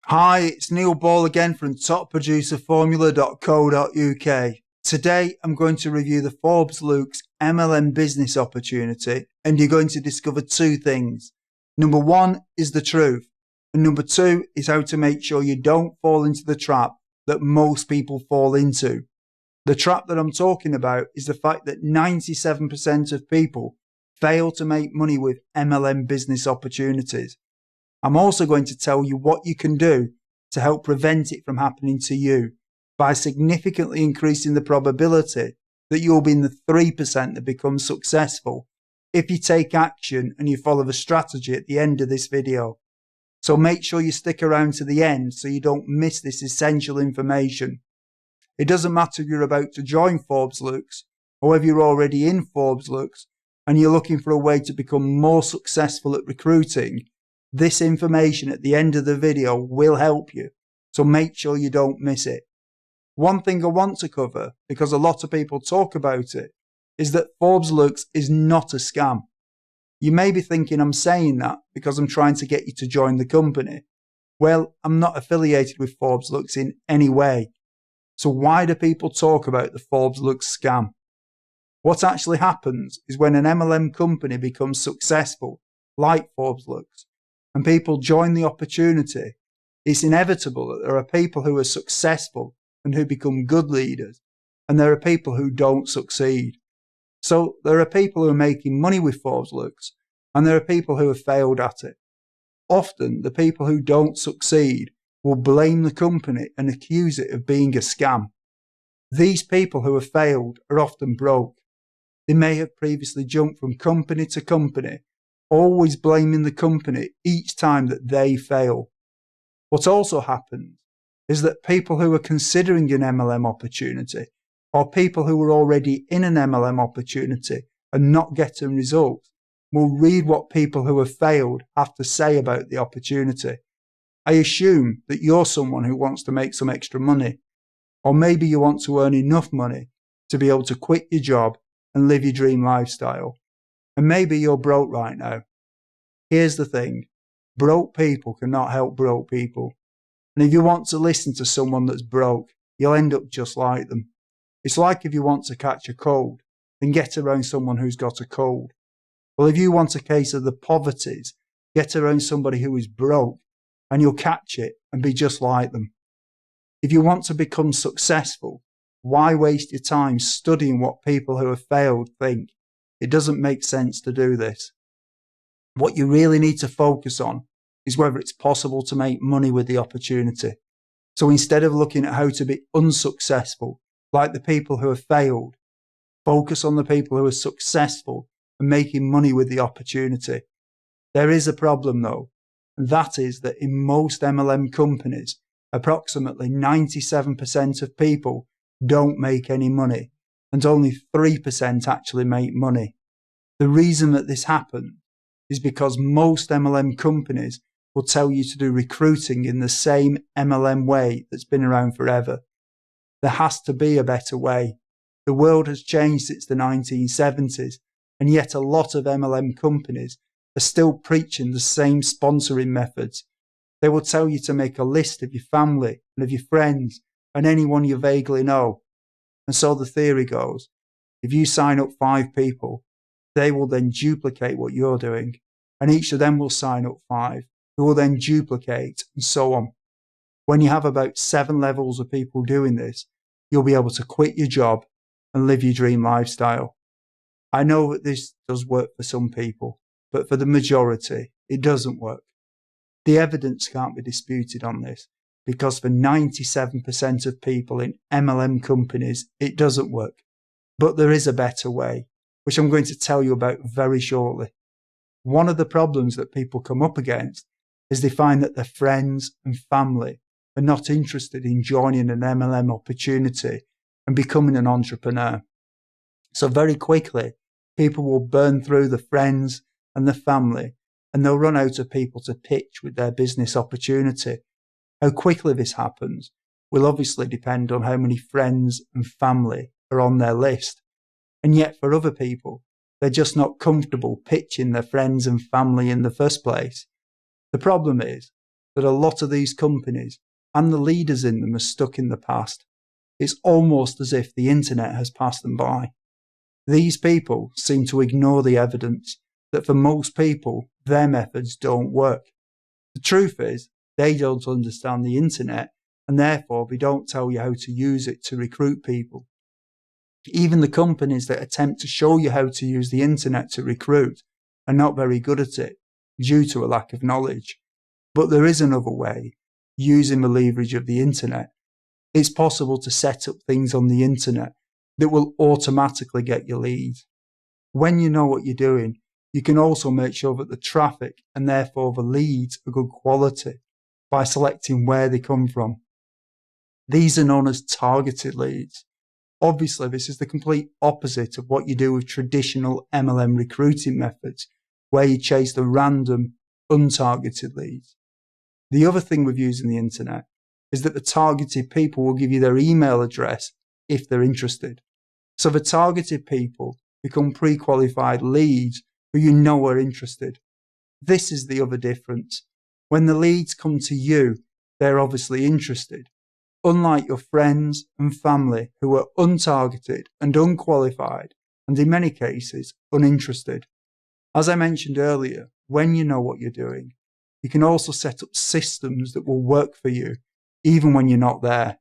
Hi, it's Neil Ball again from topproducerformula.co.uk. Today I'm going to review the Forbes Lux MLM business opportunity, and you're going to discover two things. Number one is the truth, and number two is how to make sure you don't fall into the trap that most people fall into. The trap that I'm talking about is the fact that 97% of people fail to make money with MLM business opportunities. I'm also going to tell you what you can do to help prevent it from happening to you by significantly increasing the probability that you'll be in the 3% that becomes successful if you take action and you follow the strategy at the end of this video. So make sure you stick around to the end so you don't miss this essential information. It doesn't matter if you're about to join Forbes Lux or whether you're already in Forbes Lux and you're looking for a way to become more successful at recruiting. This information at the end of the video will help you, so make sure you don't miss it. One thing I want to cover, because a lot of people talk about it, is that Forbes Lux is not a scam. You may be thinking I'm saying that because I'm trying to get you to join the company. Well, I'm not affiliated with Forbes Lux in any way. So why do people talk about the Forbes Lux scam? What actually happens is when an MLM company becomes successful, like Forbes Lux, and people join the opportunity, it's inevitable that there are people who are successful and who become good leaders, and there are people who don't succeed. So there are people who are making money with Forbes Lux, and there are people who have failed at it. Often the people who don't succeed will blame the company and accuse it of being a scam. These people who have failed are often broke. They may have previously jumped from company to company, always blaming the company each time that they fail. What also happens is that people who are considering an MLM opportunity, or people who are already in an MLM opportunity and not getting results, will read what people who have failed have to say about the opportunity. I assume that you're someone who wants to make some extra money, or maybe you want to earn enough money to be able to quit your job and live your dream lifestyle. And maybe you're broke right now. Here's the thing, broke people cannot help broke people. And if you want to listen to someone that's broke, you'll end up just like them. It's like if you want to catch a cold, then get around someone who's got a cold. Well, if you want a case of the poverties, get around somebody who is broke, and you'll catch it and be just like them. If you want to become successful, why waste your time studying what people who have failed think? It doesn't make sense to do this. What you really need to focus on is whether it's possible to make money with the opportunity. So instead of looking at how to be unsuccessful, like the people who have failed, focus on the people who are successful and making money with the opportunity. There is a problem though, and that is that in most MLM companies, approximately 97% of people don't make any money, and only 3% actually make money. The reason that this happens is because most MLM companies will tell you to do recruiting in the same MLM way that's been around forever. There has to be a better way. The world has changed since the 1970s, and yet a lot of MLM companies are still preaching the same sponsoring methods. They will tell you to make a list of your family and of your friends and anyone you vaguely know. And so the theory goes, if you sign up 5 people, they will then duplicate what you're doing, and each of them will sign up 5, who will then duplicate, and so on. When you have about 7 levels of people doing this, you'll be able to quit your job and live your dream lifestyle. I know that this does work for some people, but for the majority, it doesn't work. The evidence can't be disputed on this, because for 97% of people in MLM companies, it doesn't work. But there is a better way, which I'm going to tell you about very shortly. One of the problems that people come up against is they find that their friends and family are not interested in joining an MLM opportunity and becoming an entrepreneur. So very quickly, people will burn through the friends and the family, and they'll run out of people to pitch with their business opportunity. How quickly this happens will obviously depend on how many friends and family are on their list. And yet for other people, they're just not comfortable pitching their friends and family in the first place. The problem is that a lot of these companies and the leaders in them are stuck in the past. It's almost as if the internet has passed them by. These people seem to ignore the evidence that for most people, their methods don't work. The truth is, they don't understand the internet, and therefore they don't tell you how to use it to recruit people. Even the companies that attempt to show you how to use the internet to recruit are not very good at it due to a lack of knowledge. But there is another way, using the leverage of the internet. It's possible to set up things on the internet that will automatically get you leads. When you know what you're doing, you can also make sure that the traffic and therefore the leads are good quality by selecting where they come from. These are known as targeted leads. Obviously, this is the complete opposite of what you do with traditional MLM recruiting methods, where you chase the random, untargeted leads. The other thing with using the internet is that the targeted people will give you their email address if they're interested. So the targeted people become pre-qualified leads who you know are interested. This is the other difference. When the leads come to you, they're obviously interested, unlike your friends and family who are untargeted and unqualified, and in many cases, uninterested. As I mentioned earlier, when you know what you're doing, you can also set up systems that will work for you, even when you're not there.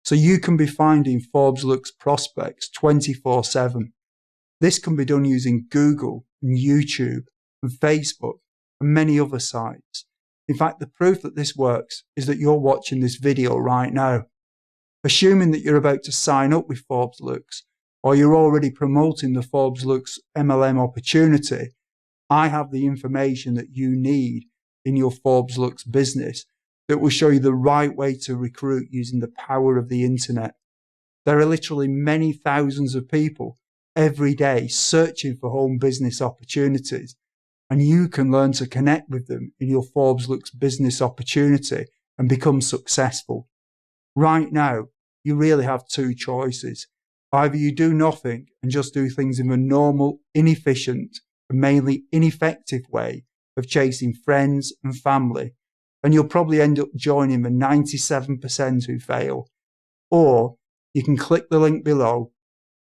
So you can be finding Forbes Lux prospects 24/7. This can be done using Google and YouTube and Facebook and many other sites. In fact, the proof that this works is that you're watching this video right now. Assuming that you're about to sign up with Forbes Lux, or you're already promoting the Forbes Lux MLM opportunity, I have the information that you need in your Forbes Lux business that will show you the right way to recruit using the power of the internet. There are literally many thousands of people every day searching for home business opportunities, and you can learn to connect with them in your Forbes Lux business opportunity and become successful. Right now, you really have two choices. Either you do nothing and just do things in the normal, inefficient, and mainly ineffective way of chasing friends and family, and you'll probably end up joining the 97% who fail. Or you can click the link below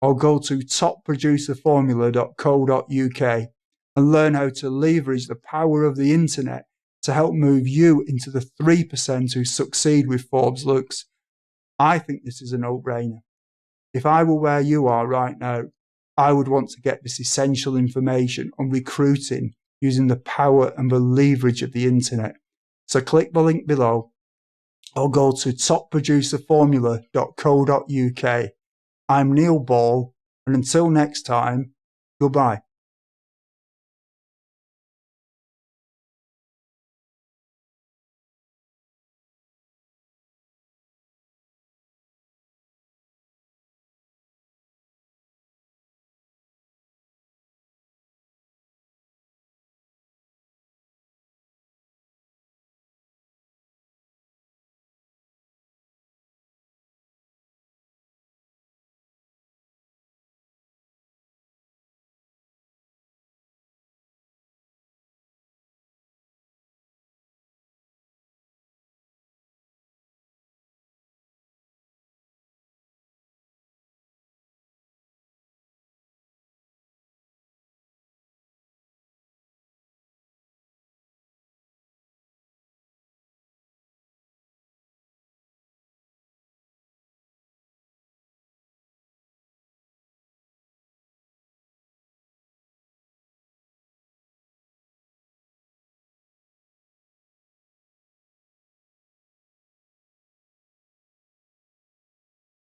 or go to topproducerformula.co.uk and learn how to leverage the power of the internet to help move you into the 3% who succeed with Forbes Lux. I think this is a no-brainer. If I were where you are right now, I would want to get this essential information on recruiting using the power and the leverage of the internet. So click the link below or go to topproducerformula.co.uk. I'm Neil Ball, and until next time, goodbye.